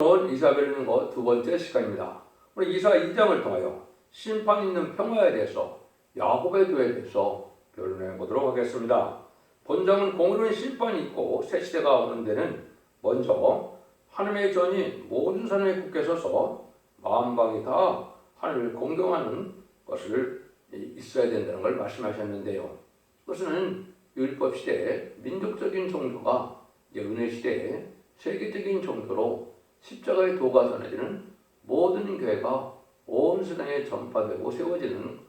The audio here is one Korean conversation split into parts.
오늘 이사벨 읽는 것 두 번째 시간입니다. 오늘 이사 2장을 통하여 심판 있는 평화에 대해서 야곱의 교회에 대해서 변론해 보도록 하겠습니다. 본장은 공의로운 심판이 있고 새 시대가 오는 데는 먼저 하나님의 전이 모든 사람이 굳게 서서 마음방이 다 하나님을 공경하는 것을 있어야 된다는 걸 말씀하셨는데요. 그것은 율법 시대에 민족적인 종교가 은혜 시대에 세계적인 종교로 십자가의 도가 전해지는 모든 교회가 온 세상에 전파되고 세워지는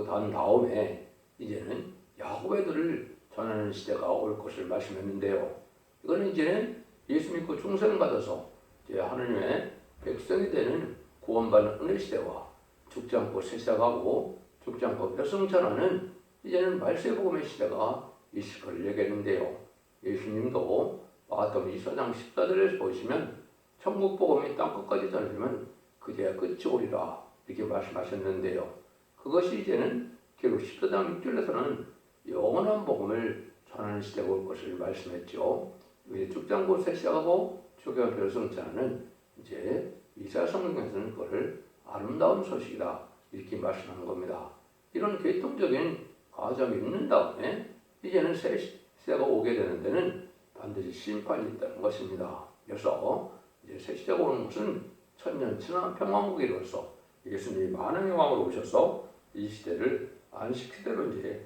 한 다음에 이제는 야곱의 들을 전하는 시대가 올 것을 말씀했는데요. 이거는 이제는 예수 믿고 충성을 받아서 이제 하나님의 백성이 되는 구원받는 은혜 시대와 죽지 않고 새 시작하고 죽지 않고 벼성전하는 이제는 말세복음의 시대가 있을 것을 얘기했는데요. 예수님도 마태복음 24장 14절에서 보시면 천국 복음이 땅끝까지 전해지면 그제야 끝이 오리라 이렇게 말씀하셨는데요. 그것이 이제는 결국 14장 6절에서는 영원한 복음을 전하는 시대가 올 것을 말씀했죠. 이제 죽지 않고 새 시작하고 죽지 않고 벼성전하는 이제 이사야 성경에서는 그것을 아름다운 소식이다 이렇게 말씀하는 겁니다. 이런 계통적인 과정이 있는 다음에 이제는 새 시대가 오게 되는 데는 반드시 심판이 있다는 것입니다. 그래서 이제 새 시대가 오는 것은 천년 천하 평화국이로서 예수님이 만왕의 왕으로 오셔서 이 시대를 안식시대로 이제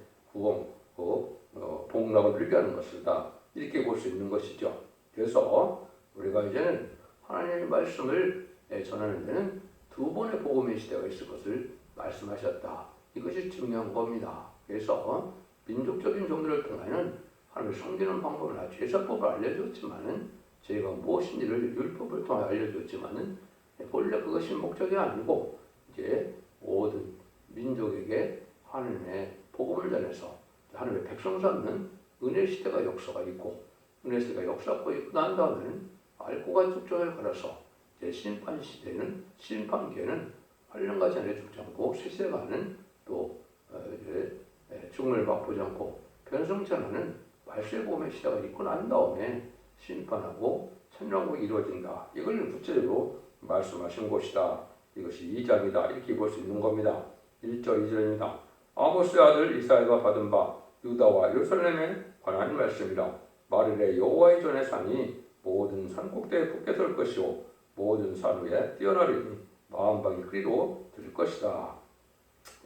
복락을 누리게 하는 것이다 이렇게 볼 수 있는 것이죠. 그래서 우리가 이제는 하나님의 말씀을 전하는 데는 두 번의 복음의 시대가 있을 것을 말씀하셨다. 이것이 중요한 겁니다. 그래서 민족적인 종교를 통하여는 하나님을 섬기는 방법이나 제사법을 알려줬지만은 저희가 무엇인지를 율법을 통해 알려줬지만은 본래 그것이 목적이 아니고 이제 모든 민족에게 하나님의 복음을 전해서 하나님의 백성 삼는 은혜 시대가 역사가 있고 은혜 시대가 역사가 있고 난 다음에는 알고가 축정을 걸어서 이제 심판 시대는 심판기에는 8년까지 안에 죽지 않고 세세가는 또 이제 죽음을 맛보지 않고 변성전하는 말세복음의 시대가 있고 난 다음에 심판하고 천년왕국이 이루어진다. 이걸 구체적으로 말씀하신 것이다. 이것이 2장이다. 이렇게 볼 수 있는 겁니다. 1절 2절입니다. 아모스의 아들 이사야가 받은 바 유다와 예루살렘에 관한 말씀이라. 말일에 여호와의 전의 산이 모든 산 꼭대기에 붙게 설 것이요 모든 산 위에 뛰어나리니 마음방이 그리로 들 것이다.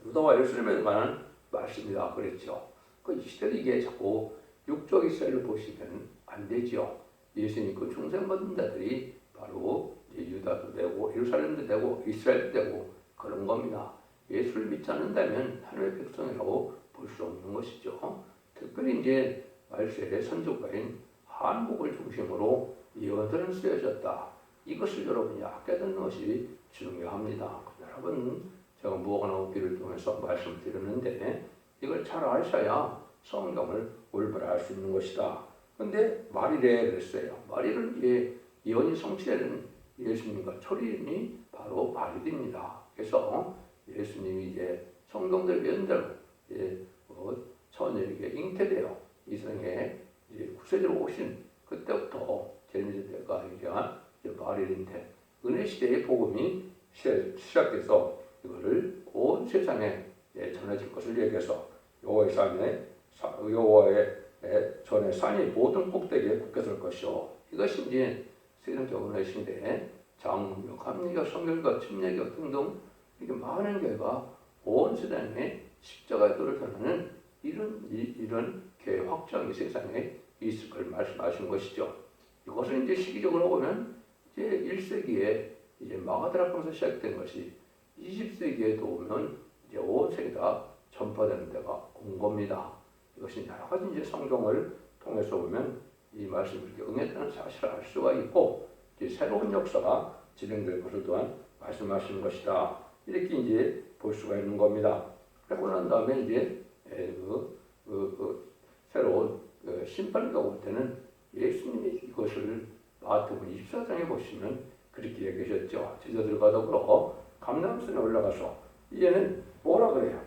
유다와 예루살렘에 관한 말씀이다 그랬죠. 그 시대는 이게 자꾸 육적 이스라엘을 보시면 안 되죠. 예수님 그 충성받은 자들이 바로 이제 유다도 되고 예루살렘도 되고 이스라엘도 되고 그런 겁니다. 예수를 믿지 않는다면 하나님의 백성이라고 볼 수 없는 것이죠. 특별히 이제 말세의 선조가인 한국을 중심으로 예언들은 쓰여졌다. 이것을 여러분이 알게 되는 것이 중요합니다. 여러분 제가 무화과나무 비를 통해서 말씀드렸는데 이걸 잘 아셔야 성경을 올바로 알 수 있는 것이다. 근데 말이래 그랬어요. 말일은 이제 예언이 성취되는 예수님과 초리인이 바로 말일입니다. 그래서 예수님이 이제 성경들 면대로 천일에게 잉태되어 이 세상에 이제 구세주로 오신 그때부터 제미제가 얘기한 말일인데 은혜 시대의 복음이 시작돼서 이거를 온 세상에 전해질 것을 얘기해서 여호와의 전에 산이 모든 꼭대기에 굳게 설 것이요. 이것이 이제 세상적 은혜 시대에 장문력, 합리적, 성결과 침례적 등등 이렇게 많은 교회가 온 세상에 십자가의 도를 전하는 이런 교회 확장이 세상에 있을 걸 말씀하신 것이죠. 이것은 이제 시기적으로 보면 이제 1세기에 이제 마가다락방에서 시작된 것이 20세기에도 오면 이제 온 세계 다 전파되는 데가 온 겁니다. 이것이 여러 가지 이제 성경을 통해서 보면 이 말씀이 이렇게 응했다는 사실을 알 수가 있고 이제 새로운 역사가 진행될 것을 또한 말씀하시는 것이다. 이렇게 이제 볼 수가 있는 겁니다. 그러고 난 다음에 이제 새로운 심판가 올 때는 예수님이 이것을 마태복음 24장에 보시면 그렇게 얘기하셨죠. 제자들과 더불어 감람산에 올라가서 이제는 뭐라 그래요?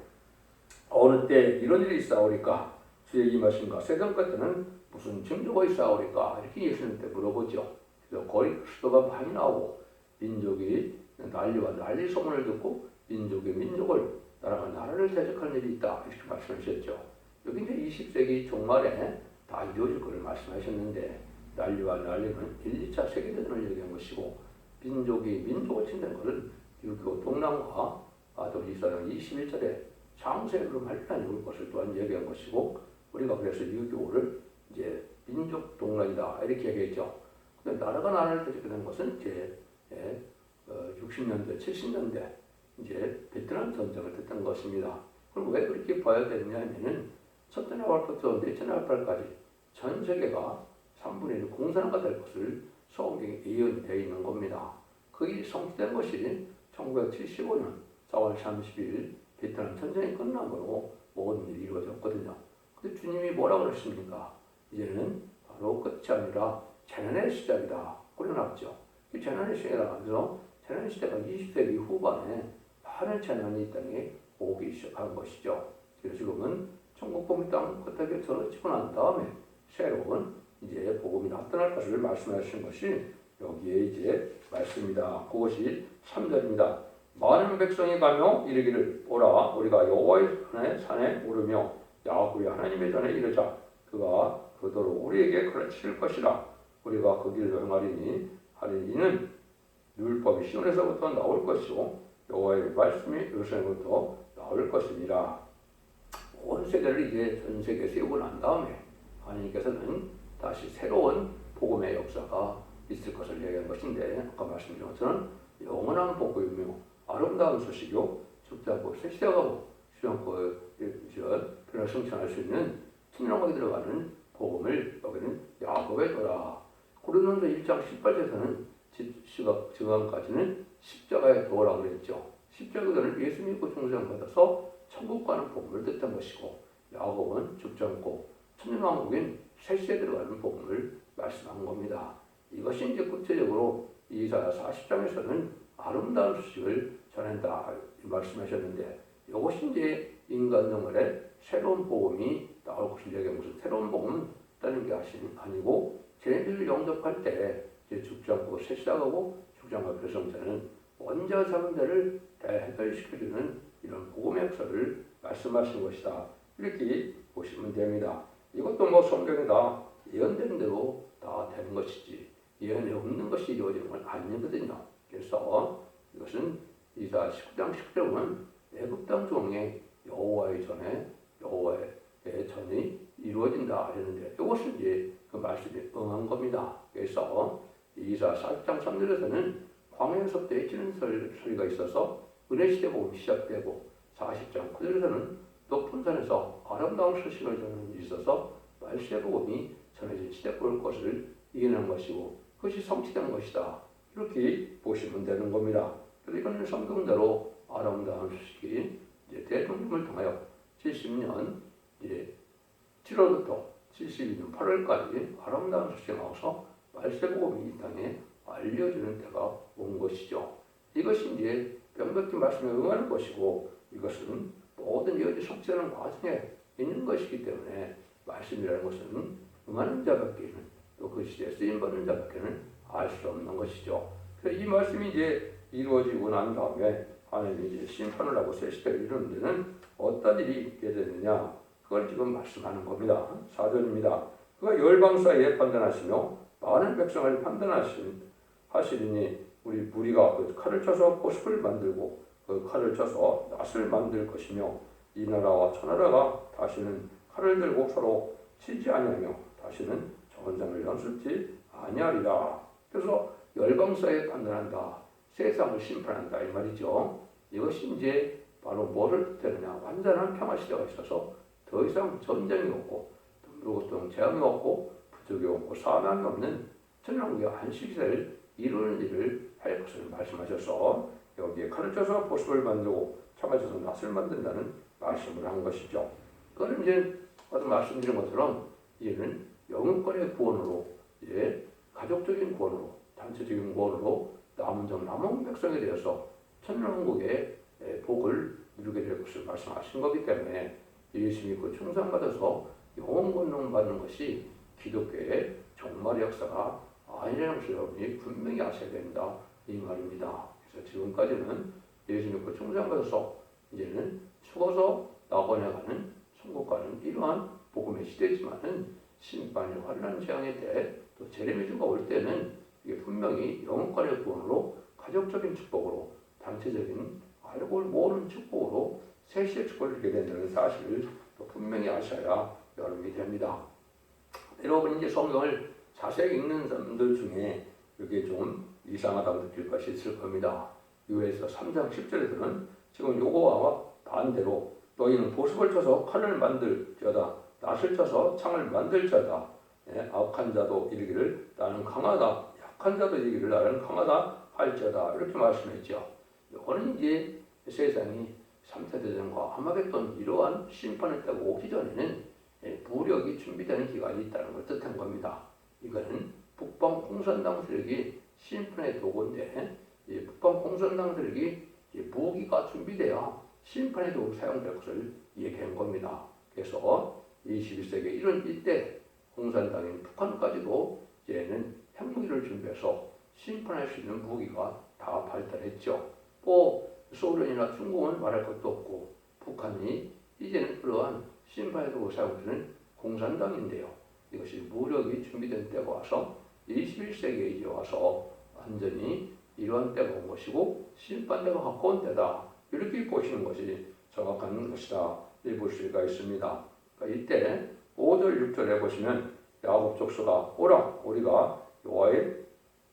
어느 때 이런 일이 있사오리까? 주의 임하심과 세상 끝에는 무슨 징조가 있사오리까? 이렇게 예수님한테 물어보죠. 거의 수도가 많이 나오고 민족이 난리와 난리 소문을 듣고 민족이 민족을 나라가 나라를 대적하는 일이 있다 이렇게 말씀하셨죠. 여기 이제 20세기 종말에 다 이루어질 것을 말씀하셨는데 난리와 난리는 1, 2차 세계대전을 얘기한 것이고 민족이 민족을 친다는 것은 6.25 동남과 또 이사장 21절에 창세기로 말단이 올 것을 또한 얘기한 것이고 우리가 그래서 6.25를 이제 민족 동란이다 이렇게 얘기했죠. 근데 나라가 나라를 대적하는 것은 이제 60년대, 70년대 이제 베트남 전쟁을 뜻한 것입니다. 그럼 왜 그렇게 봐야 되느냐면은 첫째 나발부터 넷째 나발까지 전 세계가 3분의 1 공산화가 될 것을 성경에 예언이 되어 있는 겁니다. 그게 성취된 것이 1975년 4월 30일 베트남 전쟁이 끝남으로 모든 일이 이루어졌거든요. 근데 주님이 뭐라고 그러십니까? 이제는 바로 끝이 아니라 재난의 시작이다. 그래놨죠. 이 재난의 시작이라 해서 재난의 시대가 20세기 후반에 많은 재난이 이 땅에 오기 시작한 것이죠. 그래서 지금은 천국복음 땅 끝에 전해지고 난 다음에 새로운 이제 복음이 나타날 것을 말씀하신 것이 여기에 이제 말씀입니다. 그것이 3절입니다. 많은 백성이 가며 이르기를 오라 우리가 여호와의 산에 오르며 야훼 하나님의 전에 이르자 그가 그도로 우리에게 가르칠 것이라 우리가 그 길을 행하리니 이는 율법이 시온에서부터 나올 것이고 여호와의 말씀이 예루살렘부터 나올 것이니라. 온 세대를 이제 전 세계에 세우고 난 다음에 하나님께서는 다시 새로운 복음의 역사가 있을 것을 얘기한 것인데 아까 말씀드린 것처럼 영원한 복음이며 아름다운 소식이요 죽지 않고 새 시대가고 쉬지 변화 성취할 수 있는 천년왕국에 들어가는 복음을 여기는 야곱의 도라. 고린도전서 1장 18절에서는 지금까지는 십자가의 도라고 그랬죠. 십자가는 예수 믿고 중생받아서 천국 가는 복음을 뜻한 것이고 야곱은 죽지 않고 천년왕국인 새 시대에 들어가는 복음을 말씀한 겁니다. 이것이 이제 구체적으로 이사야 40장에서는 아름다운 소식을 전한다 말씀하셨는데 이것이 이제 인간 영혼에 새로운 복음이 나올 것을 얘기한 것은 새로운 복음은 다른 게 아니고 쟤네들을 영접할 때 이제 죽지 않고 새 시작하고 죽지 않고 배성자는 원자 상자를 대해결시켜주는 이런 복음의 역사를 말씀하신 것이다. 이렇게 보시면 됩니다. 이것도 뭐 성경에 다 예언된 대로 다 되는 것이지 예언에 없는 것이 이루어지는 건 아니거든요. 그래서 이것은 이사 19장 10절에 보면 애굽 땅 종에 여호와의 전이 이루어진다 하는데 이것은 이제 그 말씀에 응한 겁니다. 그래서 이사 4장 3절에서는 광야에서부터 해치는 소리가 있어서 은혜시대 복음이 시작되고 40장 9절에서는 높은 산에서 아름다운 소식을 전하는 일이 있어서 말세 복음이 전해진 시대 볼 것을 이겨낸 것이고 그것이 성취된 것이다. 이렇게 보시면 되는 겁니다. 그래서 이거는 성경대로 아름다운 소식이 이제 대통령을 통하여 70년 이제 7월부터 72년 8월까지 아름다운 소식이 나와서 말세 복음이 이 땅에 알려지는 때가 온 것이죠. 이것이 이제 명백히 말씀에 응하는 것이고 이것은 모든 여지 성취하는 과정에 있는 것이기 때문에 말씀이라는 것은 응하는 자밖에는 또 그 시대에 쓰임받는 자밖에는 알 수 없는 것이죠. 그래서 이 말씀이 이제 이루어지고 난 다음에 하나님이 이제 심판을 하고 새 시대를 이루는 데는 어떤 일이 있게 되느냐 그걸 지금 말씀하는 겁니다. 4절입니다. 그가 열방 사이에 판단하시며 많은 백성을 판단하시리니 우리가 그 칼을 쳐서 보습을 만들고 그 칼을 쳐서 낫을 만들 것이며 이 나라와 저 나라가 다시는 칼을 들고 서로 치지 아니하며 다시는 전쟁을 연습지 아니하리라. 그래서 열방 사이에 판단한다. 세상을 심판한다 이 말이죠. 이것이 이제 바로 뭐를 뜻하느냐 완전한 평화 시대가 있어서 더 이상 전쟁이 없고 누구도 재앙이 없고 부족이 없고 사망이 없는 천년왕국의 안식시대를 이루는 일을 할 것을 말씀하셔서 여기에 칼을 쳐서 보습을 만들고 창을 쳐서 낫을 만든다는 말씀을 한 것이죠. 그건 이제 아까 말씀드린 것처럼 이제는 영혼권의 구원으로 이제 가족적인 구원으로 단체적인 구원으로 남은 백성에 대해서 천년왕국의 복을 누리게 될 것을 말씀하신 거기 때문에 예수 믿고 충성받아서 영혼 권능 받는 것이 기독교의 종말의 역사가 아니라는 것을 여러분이 분명히 아셔야 된다 이 말입니다. 그래서 지금까지는 예수 믿고 충성받아서 이제는 죽어서 낙원에 천국가는 이러한 복음의 시대지만은 심판의 환난 재앙에 대해 또 재림의 주가 올 때는 이게 분명히 영혼간의 구원으로 가족적인 축복으로 단체적인 알고 모르는 축복으로 셋시의 축복을 주게 된다는 사실을 또 분명히 아셔야 여러분이 됩니다. 여러분이 이제 성경을 자세히 읽는 사람들 중에 이게 좀 이상하다고 느낄 것이 있을 겁니다. 유에서 3장 10절에서는 지금 요거와 반대로 너희는 보석을 쳐서 칼을 만들지어다 낫을 쳐서 창을 만들지어다 악한 자도 이르기를 나는 강하다 약한 자도 이르기를 나는 강하다 할지어다 이렇게 말씀했죠. 이거는 이제 세상이 3차 대전과 아마겟돈 이러한 심판의 때가 오기 전에는 무력이 준비되는 기간이 있다는 걸 뜻한 겁니다. 이거는 북방 공산당 세력이 심판의 도구인데 북방 공산당 세력이 무기가 준비되어 심판의 도구로 사용될 것을 얘기한 겁니다. 그래서 21세기 이런 이때 공산당인 북한까지도 이제는 핵무기를 준비해서 심판할 수 있는 무기가 다 발달했죠. 또 소련이나 중국은 말할 것도 없고 북한이 이제는 그러한 심판의 도구로 사용되는 공산당인데요. 이것이 무력이 준비된 때가 와서 21세기에 이제 와서 완전히 이러한 때가 온 것이고 심판대가 가까운 때다. 이렇게 보시는 것이 정확한 것이다. 이 볼 수가 있습니다. 그러니까 이때 5절 6절에 보시면 야곱 족속아 오라 우리가 여호와의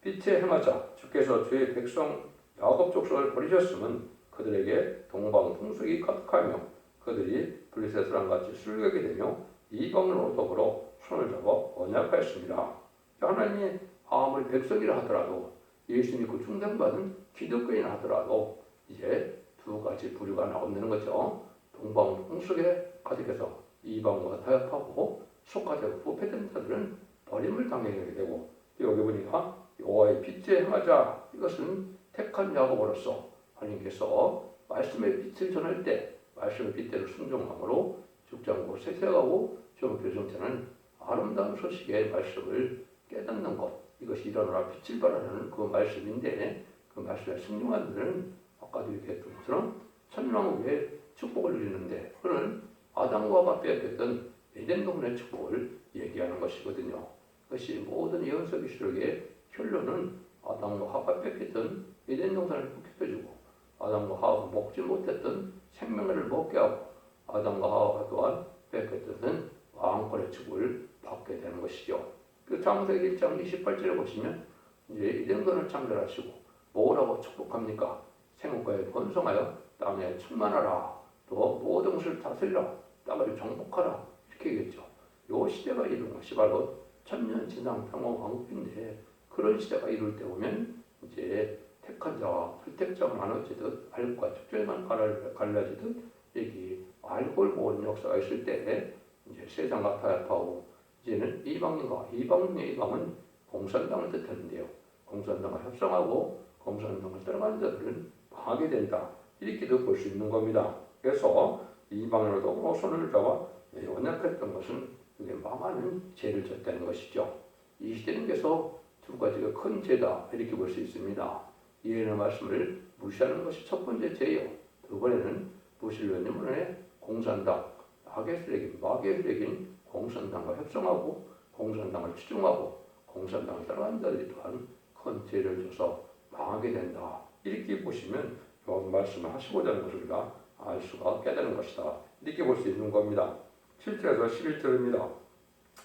빛에 행하자 주께서 주의 백성 야곱 족속을 버리셨으면 그들에게 동방 풍속이 가득하며 그들이 블레셋 사람같이 술객이 되며 이방으로 더불어 손을 잡아 언약하였습니다. 하나님이 아무리 백성이라 하더라도 예수 믿고 충성받은 기독교인이라 하더라도 이제 두 가지 부류가 나온다는 거죠. 동방 풍속에 가득해서 이방과 타협하고 속가되고 부패된 자들은 버림을 당하게 되고 여기 보니까 여호와의 빛에 행하자 이것은 택한 야곱으로서 하나님께서 말씀의 빛을 전할 때 말씀의 빛대로 순종함으로 죽장고 세세하고 좀 교정자는 아름다운 소식의 말씀을 깨닫는 것 이것이 일어나라 빛을 발하는 그 말씀인데 그 말씀에 순종한 자들은 아까도 얘기했던 것처럼 천년왕국의 축복을 누리는데 그는 아담과 하와 빼앗겼던 에덴 동산의 축복을 얘기하는 것이거든요. 그것이 모든 예언서 기술의 결론은 아담과 하와가 뺏겼던 에덴 동산을 회복해주고 아담과 하와가 먹지 못했던 생명을 먹게 하고 아담과 하와가 또한 뺏겼던 왕권의 축복을 받게 되는 것이죠. 그 창세기 1장 28절에 보시면 이제 에덴동산을 창조하시고 뭐라고 축복합니까? 생육과에 번성하여 땅에 충만하라. 또 모든 것을 다스리라. 땅을 정복하라. 이렇게 얘기했죠. 이 시대가 이룬 것이 바로 천년지상 평화왕국인데 그런 시대가 이룰 때 보면 이제 택한 자와 불택자가 나눠지듯 알과 축제만 갈라지듯 여기 알고를 모으는 역사가 있을 때 이제 세상과 타협하고 이제는 이방인과 이방인의 이방은 공산당을 뜻하는데요. 공산당과 협상하고 공산당을 따라가는 자들은 망하게 된다. 이렇게도 볼 수 있는 겁니다. 그래서 이방으로도 손을 잡아 언약했던 것은 그게 망하는 죄를 졌다는 것이죠. 이 시대는 계속 두 가지가 큰 죄다 이렇게 볼 수 있습니다. 이해의 말씀을 무시하는 것이 첫 번째 죄요. 두 번에는 무신론의 공산당, 악의 세력인 마귀의 세력인 공산당과 협상하고 공산당을 추종하고 공산당을 따라가는 자들이 또한 큰 죄를 져서 망하게 된다. 이렇게 보시면 이 말씀을 하시고자 하는 것을 우리가 알 수가 깨달은 것이다. 이렇게 볼 수 있는 겁니다. 7절에서 11절입니다.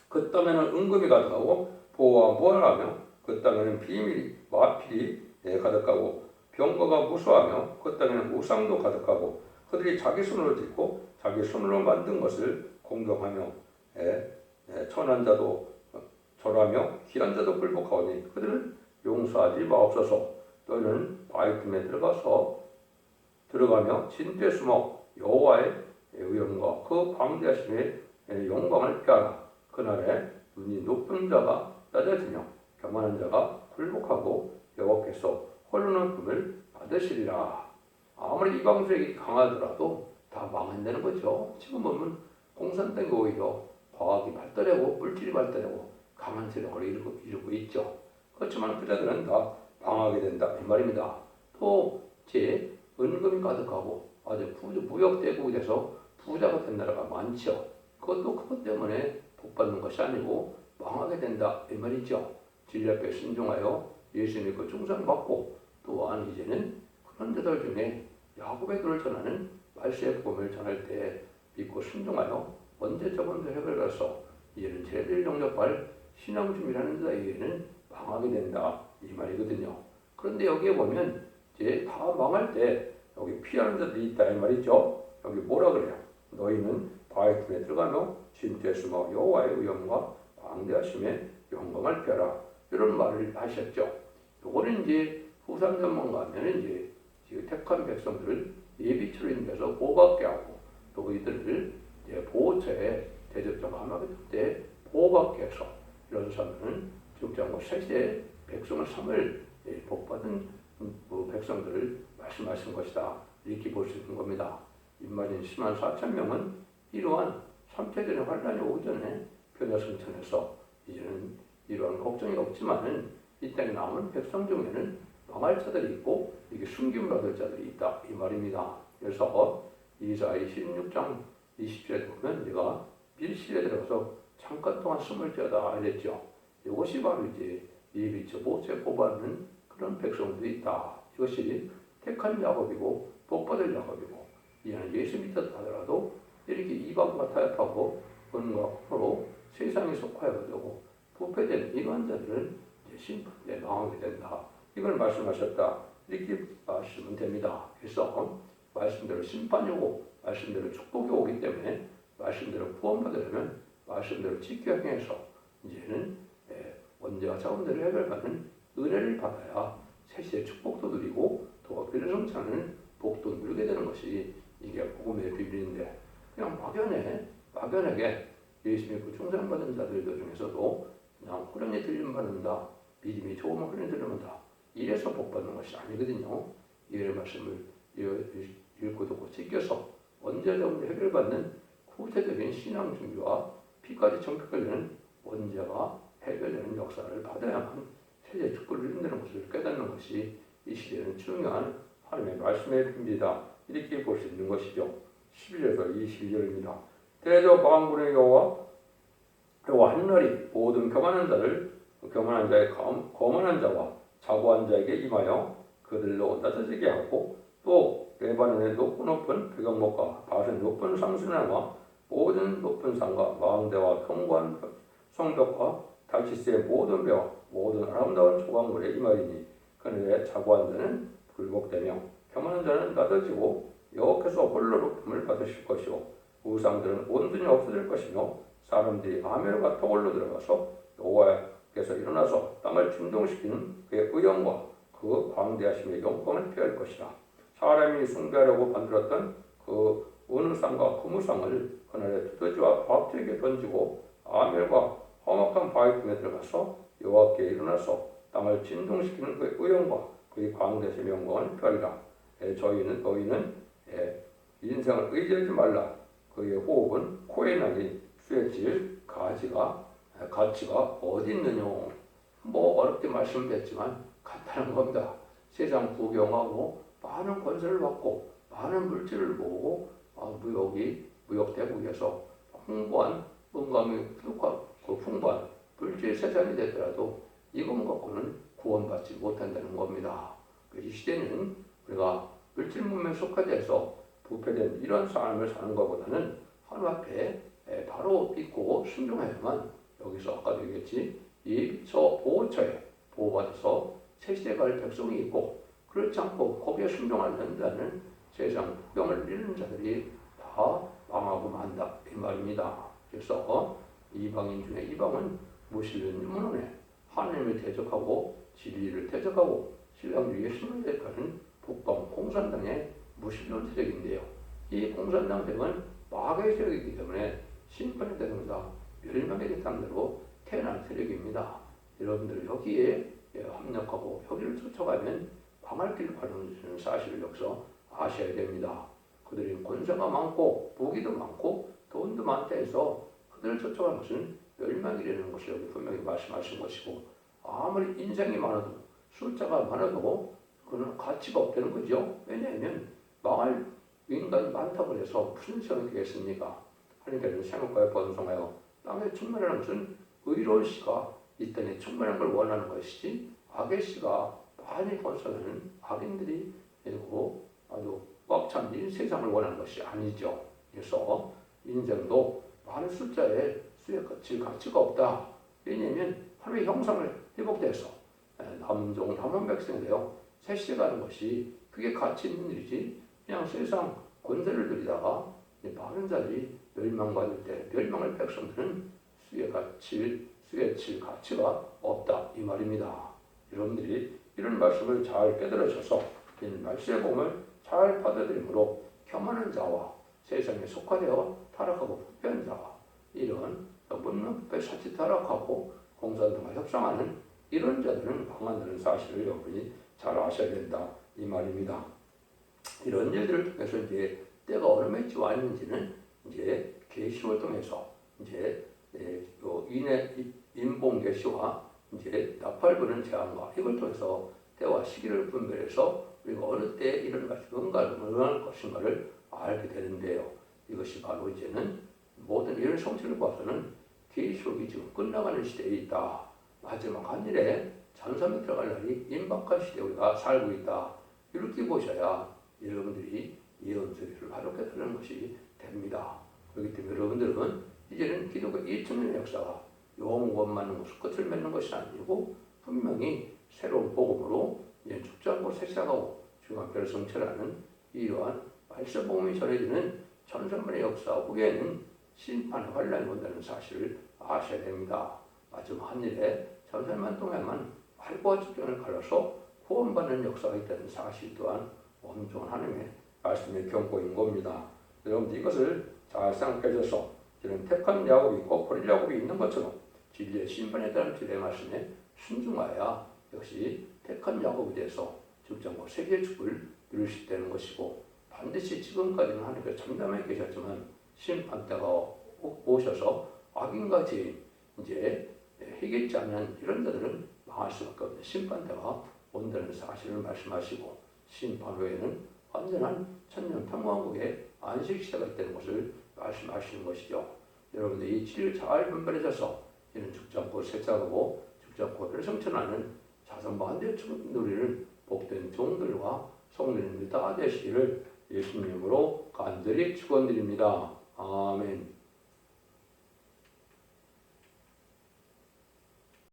그 땅에는 은금이 가득하고 보화와 무화과하며 그 땅에는 비밀이 마필이 가득하고 병거가 무수하며 그 땅에는 우상도 가득하고 그들이 자기 손으로 짓고 자기 손으로 만든 것을 공경하며 천한 자도 절하며 귀한 자도 굴복하오니 그들은 용서하지 마옵소서. 너희는 바위 틈에 들어가며 진퇴 숨어 여호와의 의영과 그 광대하심의 영광을 피하라. 그날에 눈이 높은 자가 낮아지며 교만한 자가 굴복하고 여호와께서 홀로는 품을 받으시리라. 아무리 이방 세력이 강하더라도 다 망한다는 거죠. 지금 보면 공산당이 오히려 과학이 발달하고 물질이 발달하고 강한 세력을 이루고 있죠. 그렇지만 부자들은 다 망하게 된다 이 말입니다. 또 제 은금이 가득하고 아주 무역대국이 돼서 부자가 된 나라가 많죠. 그것도 그것 때문에 복받는 것이 아니고 망하게 된다 이 말이죠. 진리 앞에 순종하여 예수 믿고 충성받고 또한 이제는 그런 자들 중에 야곱의 도를 전하는 말세의 복음을 전할 때 믿고 순종하여 언제 저번도 해결해서 이제는 제대로 영접할 신앙 준비라는 자에게는 망하게 된다 이 말이거든요. 그런데 여기에 보면 이제 다 망할 때 여기 피하는 자들이 있다 이 말이죠. 여기 뭐라 그래요? 너희는 바위 틈에 들어가며 진토에 숨어 여호와의 의영과 광대하심의 영광을 피하라 이런 말을 하셨죠. 요거는 이제 후삼 전문가하면 이제 택한 백성들을 예비처로 인해서 보호받게 하고 또 이들을 이제 보호처에 대접자가 함하게 될 때 보호받게 해서 이런 사람은 죽장고 세세 백성을 삼을 복받은 백성들을 말씀하신 것이다 이렇게 볼 수 있는 겁니다. 인마진 10만 4천 명은 이러한 3차전의 환란이 오기 전에 변화승천해서 이제는 이러한 걱정이 없지만은 이 땅에 남은 백성 중에는 망할 자들이 있고 이게 숨김을 얻을 자들이 있다 이 말입니다. 그래서 이사야 16장 20절에 보면 내가 밀실에 들어가서 잠깐 동안 숨을 쉬어다 이랬죠. 이것이 바로 이제 예비처 모세 뽑아는 그런 백성들이 있다. 이것이 택한 야곱이고 복받을 야곱이고 이는 예수 믿었다 하더라도 이렇게 이방과 타협하고 은과 공으로 세상에 속하여가지고 부패된 이러한 자들은 이제 심판에 망하게 된다. 이걸 말씀하셨다. 이렇게 말씀은 됩니다. 그래서 말씀대로 심판이 오고 말씀대로 축복이 오기 때문에 말씀대로 구원받으려면 말씀대로 지켜 행해서 이제는 원죄와 자원들을 해결받는 은혜를 받아야 세시의 축복도 누리고 또 변화성찬은 복도 누리게 되는 것이 이게 복음의 비밀인데 그냥 막연하게 예수 믿고 충성받은 자들 중에서도 그냥 호련히 들림받는다 믿음이 좋으면 호련히 들림받는다 이래서 복받는 것이 아니거든요. 이해의 말씀을 읽고 듣고 지켜서 언제든지 해결받는 구체적인 신앙 준비와 피까지 정복되는 원죄가 해결되는 역사를 받아야만 세계 축복을 이룬다는 것을 깨닫는 것이 이 시대는 중요한 하나님의 말씀의 비밀이다. 이렇게 볼 수 있는 것이죠. 11절에서 22절입니다. 대저 방군의 여호와 하늘이 모든 교만한 자의 거만한 자와 자고한 자에게 임하여 그들로 낮아지게 하고 또 레바논의 높은 배경목과 바산 높은 상수나와 모든 높은 산과 망대와 견고한 성벽과 다시스의 모든 벼와 모든 아름다운 조각물에 임하리니 그늘에 자고한 자는 굴복되며 교만한 자는 낮아지고 여호와께서 홀로 높임을 받으실 것이요 우상들은 온전히 없어질 것이며 사람들이 아멜과 토굴로 들어가서 여호와께서 일어나서 땅을 진동시키는 그의 의영과 그 광대하심의 영광을 피할 것이라. 사람이 숭배하려고 만들었던 그 은우상과 금우상을 그날에 두더지와 밥트에게 던지고 아멜과 험악한 바위 틈에 들어가서 여호와께 일어나서 땅을 진동시키는 그의 의영과 그의 광대하심의 영광을 피하리라. 너희는 인생을 의지하지 말라. 그의 호흡은 코에 나니 수에 질 가치가 어디 있느냐. 뭐 어렵게 말씀드렸지만 간단한 겁니다. 세상 구경하고 많은 권세를 받고 많은 물질을 모으고 무역대국에서 풍부한 은감이 풍부한 물질 세상이 되더라도 이것 갖고는 구원받지 못한다는 겁니다. 이 시대는 우리가 물질 문명에 속하돼서 부패된 이런 삶을 사는 것보다는 하나님 앞에 바로 믿고 순종해야만 여기서 아까도 얘기했지 예비처 보호처에 보호받아서 세시대 갈 백성이 있고 그렇지 않고 거기에 순종하지 않는다는 세상 국경을 잃는 자들이 다 망하고 만다 이 말입니다. 그래서 이방인 중에 이방은 무신론이 문헌에 하나님을 대적하고 진리를 대적하고 신랑주의에 신을 대적하는 북방 공산당의 무신론 세력인데요. 이 공산당 세력은 마귀의 세력이기 때문에 심판의 대상자 멸망의 대상자로 태어난 세력입니다. 여러분들 여기에 합력하고 여기를 쫓아가면 광활 길을 가는 사실을 여기서 아셔야 됩니다. 그들이 권세가 많고 무기도 많고 돈도 많다 해서 그들을 쫓아가는 것은 멸망이라는 것을 여기 분명히 말씀하신 것이고 아무리 인생이 많아도 숫자가 많아도 그건 가치가 없다는 거죠. 왜냐하면 망할 인간이 많다고 해서 무슨 시험이 되겠습니까? 하나님께서는 생업과에 번성하여 땅에 충만하는 것은 의로운 씨가 이 땅에 충만한 걸 원하는 것이지 악의 씨가 많이 번성하는 악인들이 되고 아주 꽉 찬 이 세상을 원하는 것이 아니죠. 그래서 인생도 많은 숫자에 수의 가치가 없다. 왜냐하면 하루의 형상을 회복돼서 남종 남은 백성되어 세시가는 것이 그게 가치 있는 일이지 그냥 세상 권세를 누리다가 많은 자들이 멸망받을 때 멸망할 백성들은 수의 칠 가치가 없다 이 말입니다. 여러분들이 이런 말씀을 잘 깨달으셔서 이 말씀의 복음을 잘 받아들임으로 교만한 자와 세상에 속하되어 타락하고 부패한 자와 이런 문명법에 사치 타락하고 공산당과 협상하는 이런 자들은 강한다는 사실을 여러분이 잘 아셔야 된다 이 말입니다. 이런 일들을 통해서 이제 때가 어느 매치 와 있는지는 이제 계시를 통해서 이제 인봉 계시와 이제 나팔 부는 재앙과 이걸 통해서 때와 시기를 분별해서 우리가 어느 때 이런 것이 응할 것인가를 알게 되는데요. 이것이 바로 이제는 모든 이런 성취를 봐서는 계시록이 지금 끝나가는 시대에 있다. 마지막 한 일에 잠잠에 들어갈 날이 임박한 시대에 우리가 살고 있다. 이렇게 보셔야 여러분들이 예언 소리를 바르게 들은 것이 됩니다. 그렇기 때문에 여러분들은 이제는 기독교 2000년의 역사가 영원만한 것을 끝을 맺는 것이 아니고 분명히 새로운 복음으로 이제 죽지 않고 새싹하고 중간별을 성취하는 이러한 말씀 복음이 전해지는 천선만의 역사 후에는 심판의 환란이 온다는 사실을 아셔야 됩니다. 마지막 한 일에 천선만 동안만 말과 직전을 갈라서 구원받는 역사가 있다는 사실 또한 엄중한 하나님의 말씀의 경고인 겁니다. 여러분들 이것을 잘 생각해 서 이런 택한 야곱이 있고 버릴 야곱이 있는 것처럼 진리의 심판에 대한 주의 말씀에 순종하여 역시 택한 야곱에 대해서 죽장고 세계의 축복을 누릴 수 있다는 것이고 반드시 지금까지는 하나님께서 잠잠하게 계셨지만 심판 때가 오셔서 악인과 죄인 이제 해결지 않는 이런 자들은 망할 수밖에 없는 심판 때가 온다는 사실을 말씀하시고 심판 후에는 완전한 천년 평화국의 안식시대가 있다는 것을 말씀하시는 것이죠. 여러분들 이 진리를 잘 분별해서 이는 죽지 않고 세차하고 죽지 않고 별성천하는 자선반대 누리는 복된 종들과 성도님들 다 되시기를 예수님으로 간절히 축원드립니다. 아멘.